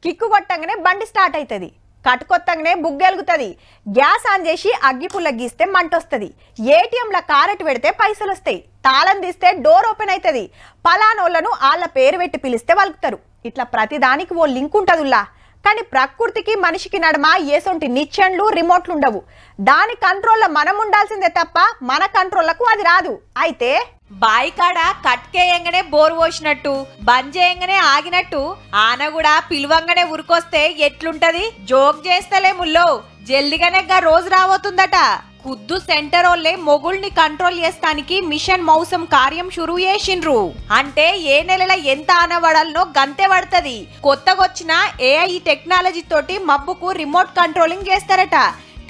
Kick కొట్టంగానే బండి start అవుతుంది, కట్టుకొత్తంగానే బుగ్గెలుగుతుంది, gas on చేసి అగ్గిపుల్ల గీస్తే మంటొస్తుంది, ఏటీఎంల కారెట్ పెడితే పైసలు వస్తాయి, తాళం తీస్తే డోర్ ఓపెన్ అవుతుంది, పలానోళ్లను వాళ్ళ పేరు పెట్టి పిలిస్తే వలుకుతారు. ఇట్లా ప్రతిదానికి ఓ లింక్ ఉంటుందిలా. కానీ ప్రకృతికి మనిషికి నడమ ఏసొంటి నిచ్చెన్లు రిమోట్లు ఉండవు. దాని కంట్రోల్లో మనం ఉండాల్సిందే తప్ప మన కంట్రోల్లకు అది రాదు. అయితే బాయి కాడ కట్కేయంగానే బోరు పోసినట్టు, బంద్ చేయంగానే ఆగినట్టు, ఆన కూడా పిలువంగానే ఉరికొస్తే ఎట్లుంటది? జోక్ చేస్తలే ముల్లో, జల్దిగానే రోజు రాబోతుందట. ఖుద్దు సెంటర్ ఓళ్ళే మొగుల్ని కంట్రోల్ చేస్తానికి మిషన్ మౌసం కార్యం షురూ చేసిండ్రు. అంటే ఏ నెలల ఎంత ఆనవడాలనో గంతే పడుతుంది. కొత్తగొచ్చిన ఏఐ టెక్నాలజీ తోటి మబ్బుకు రిమోట్ కంట్రోలింగ్ చేస్తారట.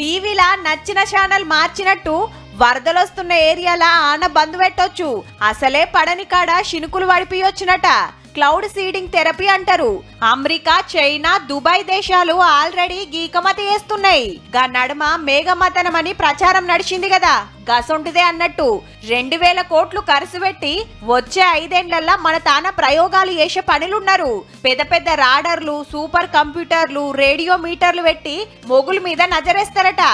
టీవీలా నచ్చిన ఛానల్ మార్చినట్టు వరదలొస్తున్న ఏరియాలా ఆన బంద్ పెట్టొచ్చు. అసలే పడని కాడ శినుకులు పడిపియొచ్చునట. క్లౌడ్ సీడింగ్ థెరపీ అంటారు. అమెరికా, చైనా, దుబాయ్ దేశాలు ఆల్రెడీ గీకమతి చేస్తున్నాయి. గా నడుమ మేఘమతనమని ప్రచారం నడిచింది కదా, గసొంటిదే అన్నట్టు 2000 కోట్లు ఖర్చు పెట్టి వచ్చే 5 ఏళ్లల్లా మన తాన ప్రయోగాలు చేసే పనులున్నారు. పెద్ద పెద్ద రాడర్లు, సూపర్ కంప్యూటర్లు, రేడియో మీటర్లు పెట్టి మొగుల మీద నజరేస్తారట.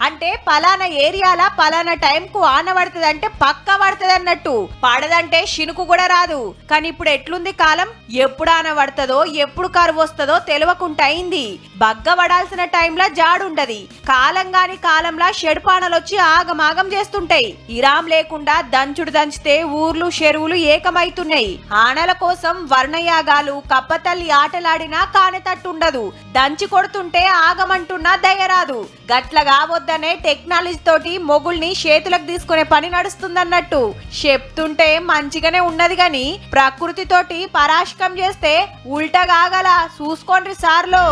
అంటే పలానా ఏరియాల పలానా టైంకు ఆన పడుతుందంటే పక్క పడుతుంది అన్నట్టు. పడదంటే శినుకు కూడా రాదు. కానీ ఇప్పుడు ఎట్లుంది కాలం, ఎప్పుడు ఆన పడుతుందో ఎప్పుడు కరువు వస్తుందో తెలియకుండా అయింది. బగ్గ పడాల్సిన టైంలో జాడుండది. కాలం గాని కాలంలా షెడ్పానలొచ్చి ఆగమాగం చేస్తుంటాయి. ఇరాం లేకుండా దంచుడు దంచితే ఊర్లు చెరువులు ఏకమైతున్నాయి. ఆనల కోసం వర్ణయాగాలు, కప్పతల్లి ఆటలాడినా కానెతట్టుండదు. దంచి కొడుతుంటే ఆగమంటున్నా దయరాదు. గట్ల కావద్దనే టెక్నాలజీ తోటి మొగుల్ని చేతులకు తీసుకునే పని నడుస్తుందన్నట్టు. చెప్తుంటే మంచిగానే ఉన్నది గాని ప్రకృతి తోటి పరాశకం చేస్తే ఉల్టా కాగల. చూసుకోండి సార్లో.